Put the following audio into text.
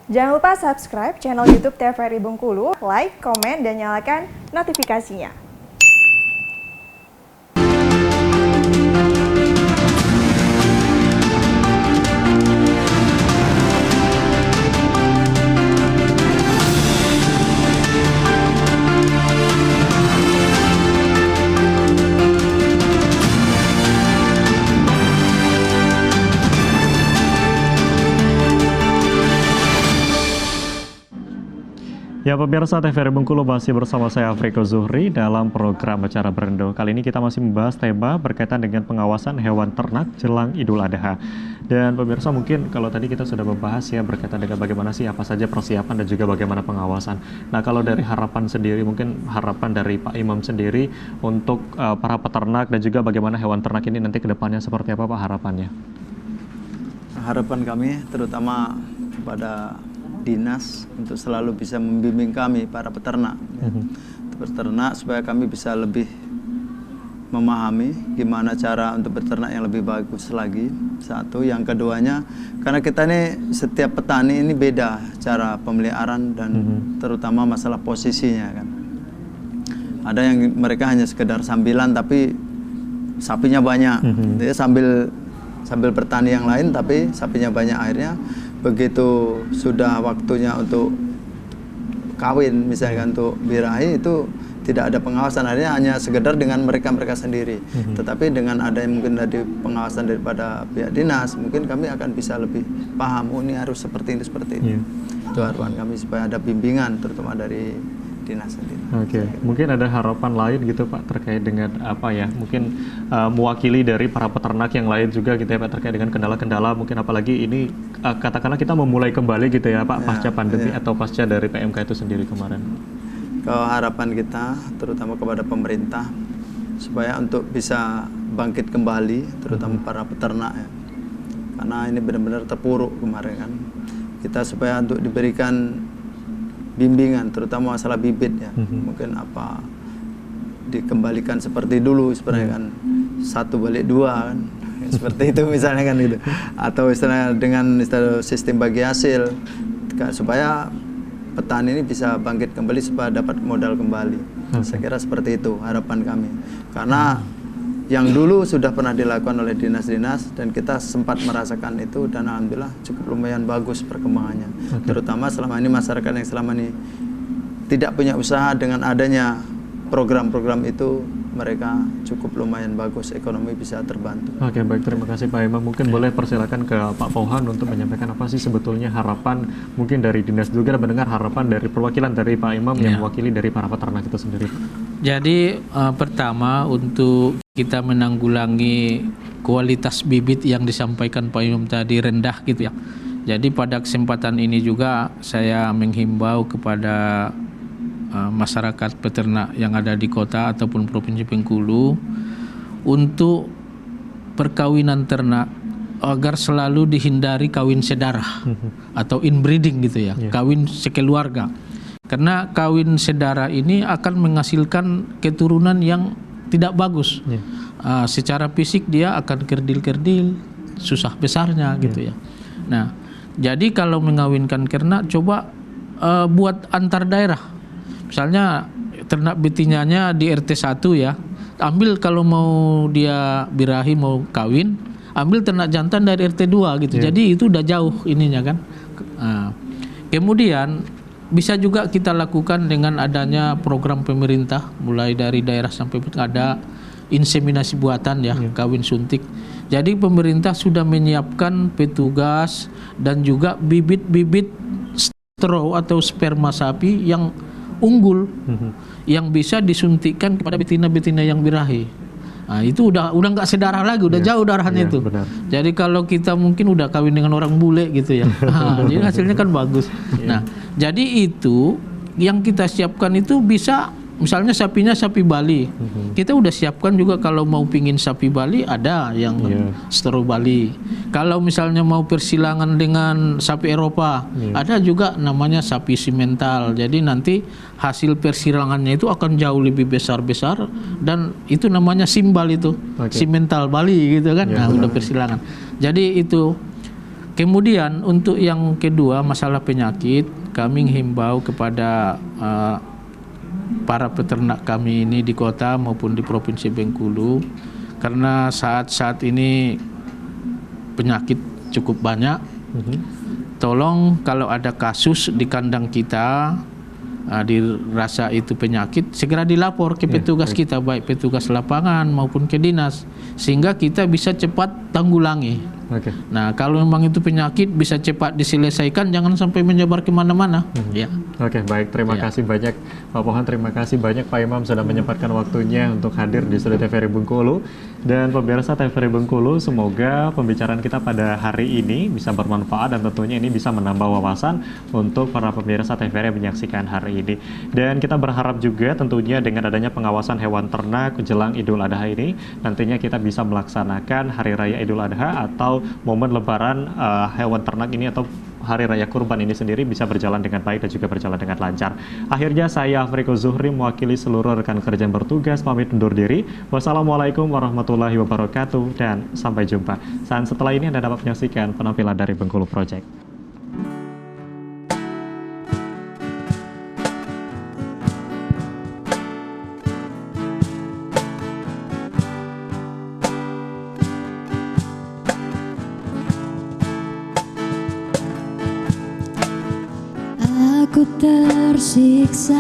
Jangan lupa subscribe channel YouTube TVRI Bengkulu, like, komen, dan nyalakan notifikasinya. Ya, pemirsa TVRI Bengkulu masih bersama saya Afriko Zuhri dalam program Acara Berendo. Kali ini kita masih membahas tema berkaitan dengan pengawasan hewan ternak jelang Idul Adha. Dan pemirsa, mungkin kalau tadi kita sudah membahas ya berkaitan dengan bagaimana sih apa saja persiapan dan juga bagaimana pengawasan. Nah, kalau dari harapan sendiri, mungkin harapan dari Pak Imam sendiri untuk para peternak dan juga bagaimana hewan ternak ini nanti ke depannya seperti apa Pak harapannya? Harapan kami terutama kepada dinas untuk selalu bisa membimbing kami para peternak, peternak supaya kami bisa lebih memahami gimana cara untuk beternak yang lebih bagus lagi. Satu, yang keduanya karena kita ini setiap petani ini beda cara pemeliharaan dan terutama masalah posisinya kan. Ada yang mereka hanya sekedar sambilan tapi sapinya banyak, dia sambil bertani yang lain tapi sapinya banyak. Akhirnya begitu sudah waktunya untuk kawin misalkan untuk birahi itu tidak ada pengawasan, akhirnya hanya sekedar dengan mereka sendiri. Tetapi dengan ada yang mungkin dari pengawasan daripada pihak dinas, mungkin kami akan bisa lebih paham, oh ini harus seperti ini itu harapan kami supaya ada bimbingan terutama dari dinas sendiri. Oke, mungkin ada harapan lain gitu Pak terkait dengan apa ya, mungkin mewakili dari para peternak yang lain juga gitu ya Pak terkait dengan kendala-kendala, mungkin apalagi ini katakanlah kita memulai kembali gitu ya Pak pasca pandemi atau pasca dari PMK itu sendiri kemarin. Kalau harapan kita terutama kepada pemerintah supaya untuk bisa bangkit kembali terutama para peternak ya, karena ini benar-benar terpuruk kemarin kan, kita supaya untuk diberikan bimbingan terutama masalah bibit ya, mungkin apa dikembalikan seperti dulu sebenarnya kan, 1/2 kan seperti itu misalnya kan gitu, atau istilahnya dengan sistem bagi hasil supaya petani ini bisa bangkit kembali supaya dapat modal kembali. Saya kira seperti itu harapan kami, karena yang dulu sudah pernah dilakukan oleh dinas-dinas dan kita sempat merasakan itu dan alhamdulillah cukup lumayan bagus perkembangannya. Terutama selama ini masyarakat yang selama ini tidak punya usaha, dengan adanya program-program itu mereka cukup lumayan bagus, ekonomi bisa terbantu. Oke, baik, terima kasih Pak Imam. Mungkin boleh persilakan ke Pak Pohan untuk menyampaikan apa sih sebetulnya harapan mungkin dari dinas juga dan mendengar harapan dari perwakilan dari Pak Imam yang mewakili dari para peternak itu sendiri. Jadi pertama untuk kita menanggulangi kualitas bibit yang disampaikan Pak Imam tadi rendah gitu ya. Jadi pada kesempatan ini juga saya menghimbau kepada masyarakat peternak yang ada di kota ataupun Provinsi Bengkulu untuk perkawinan ternak agar selalu dihindari kawin sedarah atau inbreeding gitu ya, kawin sekeluarga. Karena kawin sedara ini akan menghasilkan keturunan yang tidak bagus. Secara fisik dia akan kerdil-kerdil, susah besarnya gitu ya. Nah, jadi kalau mengawinkan ternak coba buat antar daerah. Misalnya ternak betinanya di RT 1 ya, ambil kalau mau dia birahi mau kawin, ambil ternak jantan dari RT 2 gitu. Jadi itu udah jauh ininya kan. Kemudian bisa juga kita lakukan dengan adanya program pemerintah mulai dari daerah sampai ada inseminasi buatan ya, kawin suntik. Jadi pemerintah sudah menyiapkan petugas dan juga bibit-bibit straw atau sperma sapi yang unggul yang bisa disuntikkan kepada betina-betina yang birahi. Nah, itu udah nggak sedarah lagi, udah jauh darahnya itu. Benar. Jadi kalau kita mungkin udah kawin dengan orang bule gitu ya, jadi hasilnya kan bagus. Nah, jadi itu yang kita siapkan itu bisa misalnya sapinya sapi Bali, kita udah siapkan juga kalau mau pingin sapi Bali ada yang stro Bali. Kalau misalnya mau persilangan dengan sapi Eropa, ada juga namanya sapi simental. Jadi nanti hasil persilangannya itu akan jauh lebih besar-besar dan itu namanya simbal itu, simental Bali gitu kan. Nah, udah persilangan. Jadi itu kemudian untuk yang kedua masalah penyakit, kami himbau kepada para peternak kami ini di kota maupun di Provinsi Bengkulu, karena saat ini penyakit cukup banyak. Tolong kalau ada kasus di kandang kita dirasa itu penyakit, segera dilapor ke petugas kita, baik petugas lapangan maupun ke dinas, sehingga kita bisa cepat tanggulangi. Nah, kalau memang itu penyakit bisa cepat diselesaikan, jangan sampai menyebar kemana-mana. Ya. Oke, baik. Terima kasih banyak Pak Pohan. Terima kasih banyak Pak Imam sudah menyempatkan waktunya untuk hadir di studio TVRI Bengkulu. Dan pemirsa TVRI Bengkulu, semoga pembicaraan kita pada hari ini bisa bermanfaat dan tentunya ini bisa menambah wawasan untuk para pemirsa TVRI yang menyaksikan hari ini. Dan kita berharap juga tentunya dengan adanya pengawasan hewan ternak jelang Idul Adha ini, nantinya kita bisa melaksanakan Hari Raya Idul Adha atau momen lebaran hewan ternak ini atau Hari Raya Kurban ini sendiri bisa berjalan dengan baik dan juga berjalan dengan lancar. Akhirnya saya Afriko Zuhri mewakili seluruh rekan kerja yang bertugas pamit undur diri. Wassalamualaikum warahmatullahi wabarakatuh dan sampai jumpa. Saat setelah ini Anda dapat menyaksikan penampilan dari Bengkulu Project. Aku tersiksa